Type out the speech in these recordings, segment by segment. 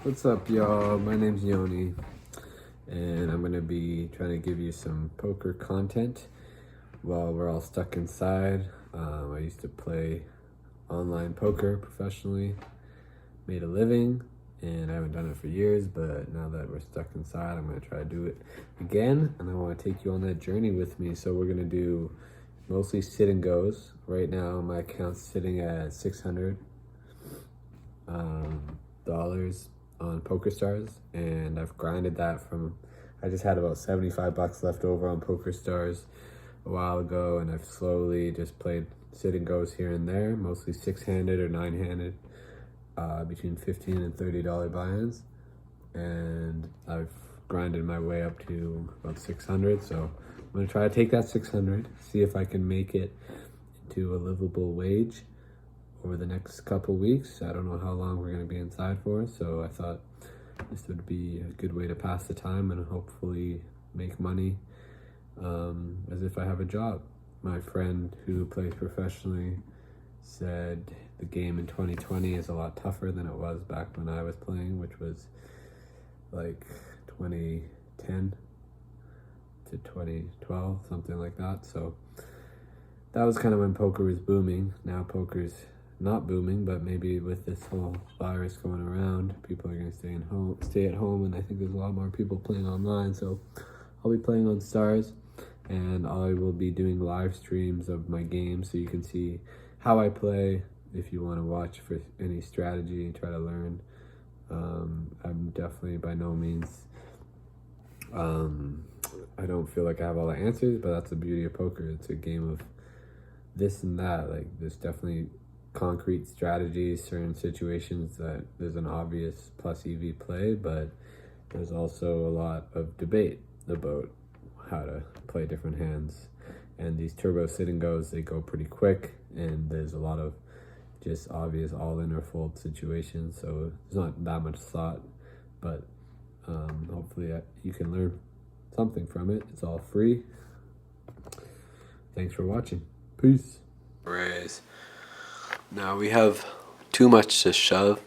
What's up, y'all? My name's Yoni, and I'm gonna be trying to give you some poker content while we're all stuck inside. I used to play online poker professionally, made a living, and I haven't done it for years, but now that we're stuck inside, I'm gonna try to do it again, and I wanna take you on that journey with me. So we're gonna do mostly sit and goes. Right now, my account's sitting at 600 dollars on PokerStars, and I've grinded that from. I just had about $75 left over on PokerStars a while ago, and I've slowly just played sit and goes here and there, mostly six-handed or nine-handed, between $15 and $30 buy-ins, and I've grinded my way up to about 600. So I'm gonna try to take that 600, see if I can make it into a livable wage over the next couple weeks. I don't know how long we're going to be inside for, so I thought this would be a good way to pass the time and hopefully make money as if I have a job. My friend who plays professionally said the game in 2020 is a lot tougher than it was back when I was playing, which was like 2010 to 2012, something like that. So that was kind of when poker was booming. Now poker's not booming, but maybe with this whole virus going around, people are going to stay at home, and I think there's a lot more people playing online. So I'll be playing on Stars, and I will be doing live streams of my game, so you can see how I play if you want to watch for any strategy, try to learn. I'm definitely by no means, I don't feel like I have all the answers, but that's the beauty of poker. It's a game of this and that. Like, there's definitely concrete strategies, certain situations that there's an obvious plus EV play, but there's also a lot of debate about how to play different hands. And these turbo sit and goes, they go pretty quick, and there's a lot of just obvious all-in or fold situations, so there's not that much thought, but hopefully you can learn something from it. It's all free. Thanks for watching. Peace. Raise. Now we have too much to shove,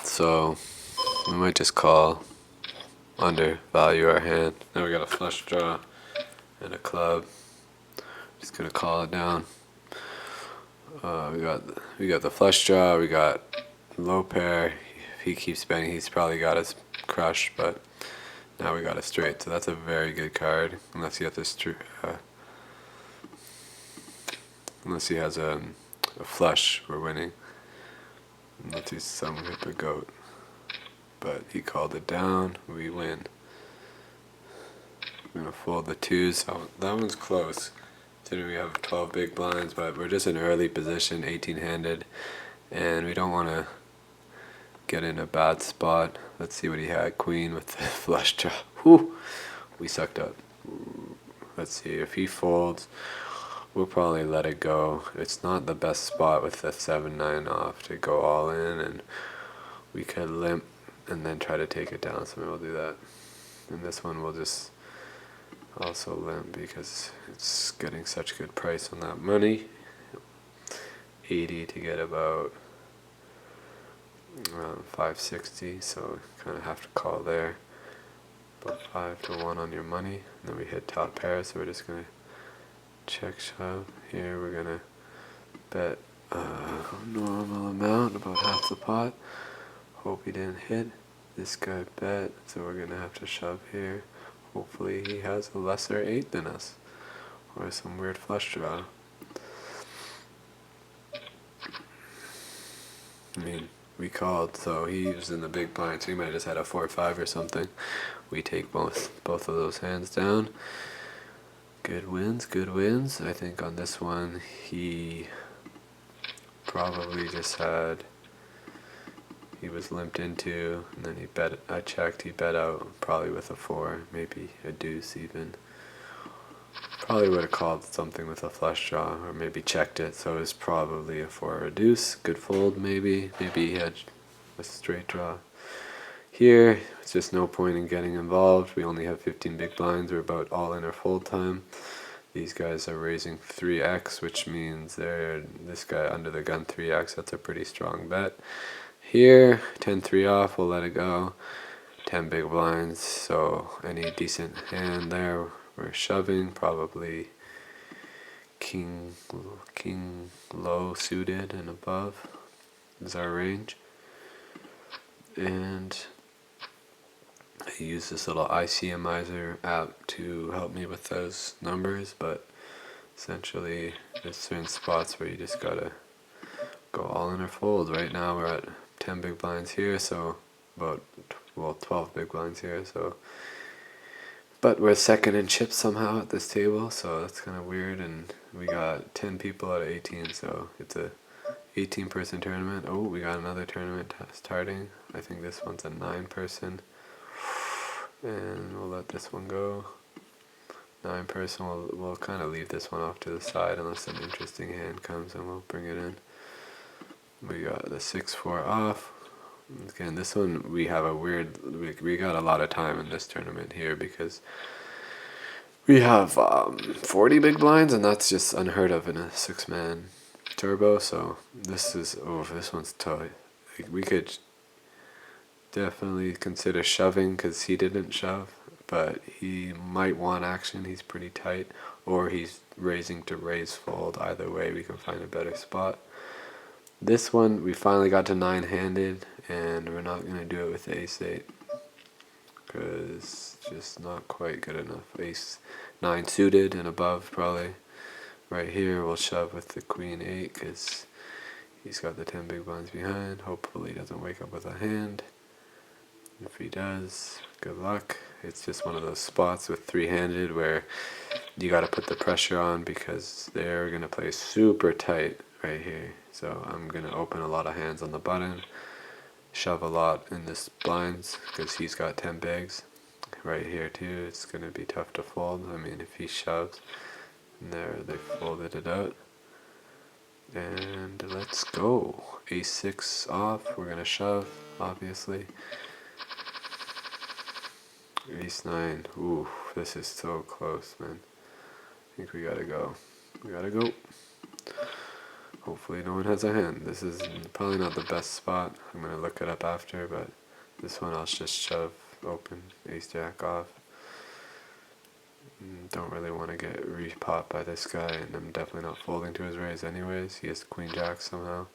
so we might just call, undervalue our hand. Now we got a flush draw and a club. Just gonna call it down. We got the flush draw. We got low pair. If he keeps betting, he's probably got us crushed. But now we got a straight, so that's a very good card. Unless he has this unless he has a flush, we're winning. Unless he's some hip a goat. But he called it down, we win. We're gonna fold the twos. So that one's close. Considering we have 12 big blinds, but we're just in early position, 18-handed, and we don't want to get in a bad spot. Let's see what he had. Queen with the flush draw. Whew, we sucked up. Let's see if he folds. We'll probably let it go. It's not the best spot with the 7-9 off to go all in, and we could limp and then try to take it down, so maybe we'll do that. And this one we'll just also limp because it's getting such good price on that money. 80 to get about 560, so kind of have to call there. About 5-1 on your money, and then we hit top pair, so we're just gonna check shove. Here we're gonna bet a normal amount, about half the pot. Hope he didn't hit. This guy bet, so we're gonna have to shove here. Hopefully he has a lesser 8 than us, or some weird flush draw. I mean, we called, so he was in the big blind, so he might have just had a 4-5 or something. We take both of those hands down. Good wins, good wins. I think on this one he probably just had, he was limped into, and then he bet, I checked, he bet out probably with a 4, maybe a deuce even. Probably would have called something with a flush draw, or maybe checked it, so it was probably a 4 or a deuce. Good fold maybe. Maybe he had a straight draw. Here, it's just no point in getting involved. We only have 15 big blinds. We're about all in or fold time. These guys are raising 3x, which means they're, this guy under the gun 3x, that's a pretty strong bet. Here, 10-3 off, we'll let it go. 10 big blinds, so any decent hand there, we're shoving, probably king low suited and above is our range. And I use this little ICMizer app to help me with those numbers, but essentially there's certain spots where you just gotta go all in or fold. Right now we're at 10 big blinds here, so about 12 big blinds here, so but we're second in chips somehow at this table, so that's kind of weird. And we got 10 people out of 18, so it's a 18-person tournament. Oh, we got another tournament starting. I think this one's a 9-person, and we'll let this one go. 9-person. We'll kind of leave this one off to the side unless an interesting hand comes, and we'll bring it in. We got the 6-4 off. Again, this one we have a weird. We got a lot of time in this tournament here because we have 40 big blinds, and that's just unheard of in a 6-man turbo. So this one's tough. We could definitely consider shoving because he didn't shove, but he might want action. He's pretty tight, or he's raising to raise fold. Either way, we can find a better spot. This one we finally got to 9-handed, and we're not gonna do it with the ace-8 because it's just not quite good enough. Ace-9 suited and above probably. Right here we'll shove with the queen-8 because he's got the 10 big blinds behind. Hopefully he doesn't wake up with a hand. If he does, good luck. It's just one of those spots with 3-handed where you got to put the pressure on because they're going to play super tight right here. So I'm going to open a lot of hands on the button, shove a lot in this blinds because he's got 10 bigs. Right here too, it's going to be tough to fold. I mean, if he shoves, and there they folded it out. And let's go. Ace-6 off, we're going to shove, obviously. Ace-9, ooh, this is so close, man. I think we gotta go. We gotta go. Hopefully no one has a hand. This is probably not the best spot. I'm gonna look it up after, but this one I'll just shove open. Ace-Jack off. Don't really want to get re-popped by this guy, and I'm definitely not folding to his raise anyways. He has Queen-Jack somehow.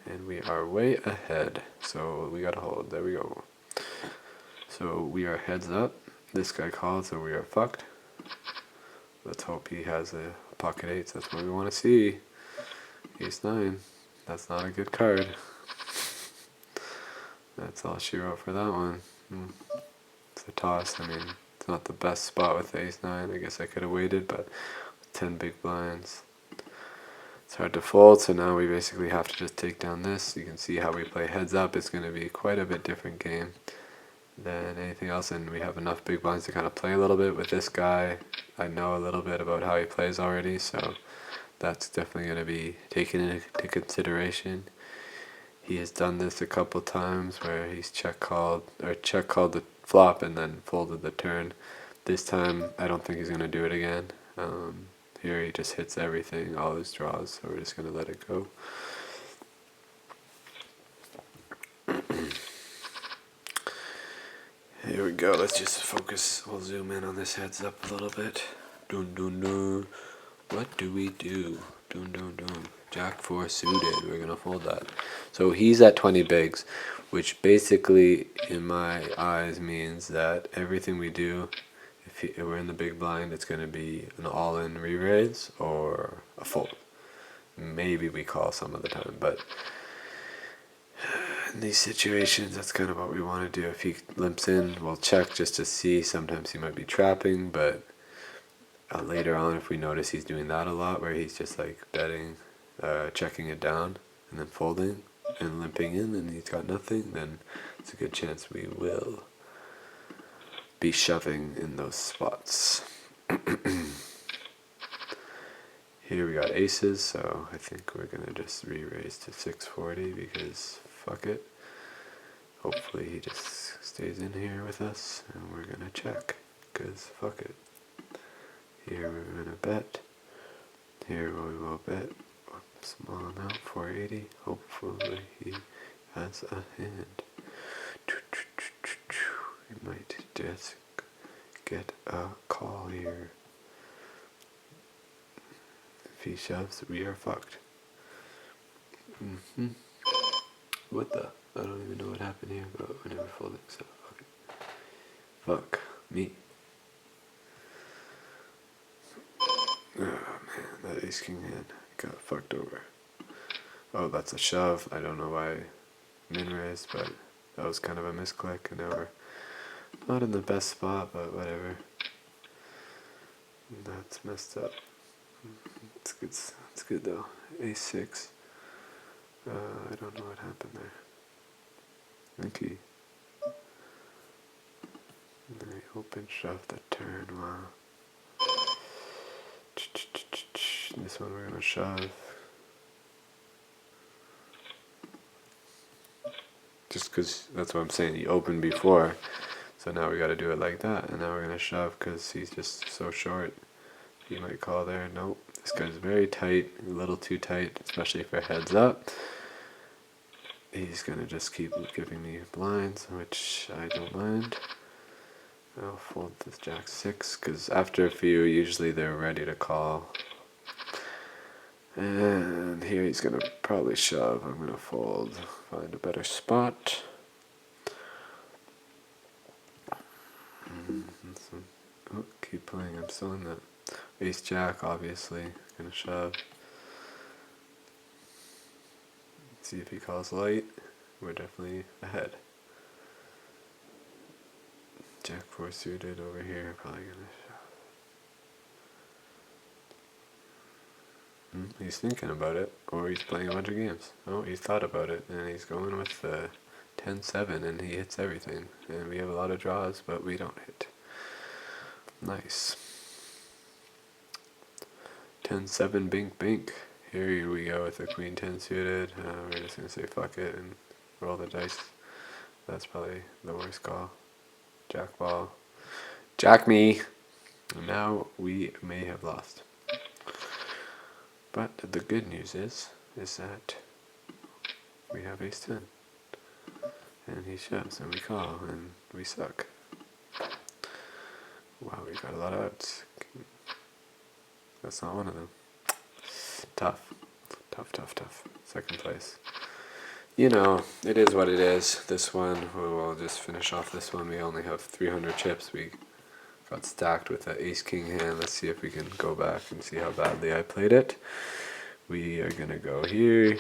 And we are way ahead, so we gotta hold. There we go. So we are heads up. This guy called, so we are fucked. Let's hope he has a pocket 8s. That's what we want to see. Ace-9. That's not a good card. That's all she wrote for that one. It's a toss. I mean, it's not the best spot with the Ace-9. I guess I could have waited, but 10 big blinds. It's hard to fold, so now we basically have to just take down this. You can see how we play heads up. It's going to be quite a bit different game than anything else, and we have enough big blinds to kind of play a little bit with this guy. I know a little bit about how he plays already, so that's definitely going to be taken into consideration. He has done this a couple times where he's check called the flop and then folded the turn. This time I don't think he's going to do it again. Here he just hits everything, all his draws, so we're just going to let it go. Here we go, let's just focus. We'll zoom in on this heads up a little bit. Dun dun dun. What do we do? Dun dun dun. Jack 4 suited, we're gonna fold that. So he's at 20 bigs, which basically in my eyes means that everything we do, if we're in the big blind, it's gonna be an all-in re-raise or a fold. Maybe we call some of the time, but in these situations, that's kind of what we want to do. If he limps in, we'll check just to see. Sometimes he might be trapping, but later on, if we notice he's doing that a lot, where he's just like betting, checking it down, and then folding, and limping in, and he's got nothing, then it's a good chance we will be shoving in those spots. Here we got aces, so I think we're going to just re-raise to 640 because fuck it. Hopefully he just stays in here with us, and we're going to check because fuck it. Here we're going to bet. Here we will bet. Small amount, 480. Hopefully he has a hand. We might just get a call here. If he shoves, we are fucked. What the? I don't even know what happened here, but I never folded, so okay. Fuck me. Oh man, that ace king hand got fucked over. Oh, that's a shove. I don't know why min raised, but that was kind of a misclick, and now we're not in the best spot, but whatever. That's messed up. It's good. It's good though. Ace six. I don't know what happened there. Okay. And then we open shove the turn. Wow. This one we're gonna shove. Just because that's what I'm saying. He opened before, so now we got to do it like that, and now we're gonna shove because he's just so short. He might call there. Nope. This guy's very tight, a little too tight, especially for heads up. He's gonna just keep giving me blinds, which I don't mind. I'll fold this jack six because after a few, usually they're ready to call. And here he's gonna probably shove. I'm gonna fold, find a better spot. Oh, keep playing. I'm still in that. Ace jack, obviously. Gonna shove. See if he calls light. We're definitely ahead. Jack four suited over here. Probably gonna shove. He's thinking about it, or he's playing a bunch of games. Oh, he's thought about it, and he's going with the 10-7, and he hits everything. And we have a lot of draws, but we don't hit. Nice. 10-7, bink, bink. Here we go with the queen 10 suited. We're just going to say fuck it and roll the dice. That's probably the worst call. Jack ball. Jack me! And now we may have lost. But the good news is that we have ace 10. And he shoves and we call and we suck. Wow, we got a lot of outs. That's not one of them. Tough. Second place. You know, it is what it is. This one, we'll just finish off this one. We only have 300 chips. We got stacked with the ace-king hand. Let's see if we can go back and see how badly I played it. We are going to go here.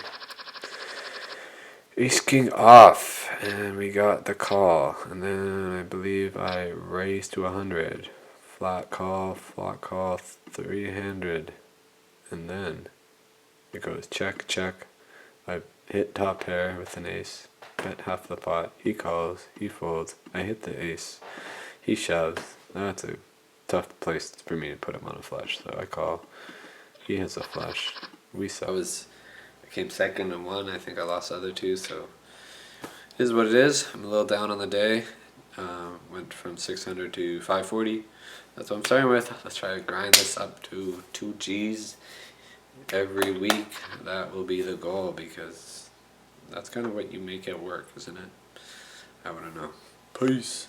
Ace-king off. And we got the call. And then I believe I raised to 100. Flat call, three-handed. And then it goes check, check. I hit top pair with an ace, bet half the pot. He calls, he folds. I hit the ace. He shoves. That's a tough place for me to put him on a flush, so I call. He hits a flush. We suck. I came second and won. I think I lost the other two, so it is what it is. I'm a little down on the day. Went from 600 to 540. That's what I'm starting with. Let's try to grind this up to 2 G's every week. That will be the goal, because that's kind of what you make it work, isn't it? I want to know. Peace.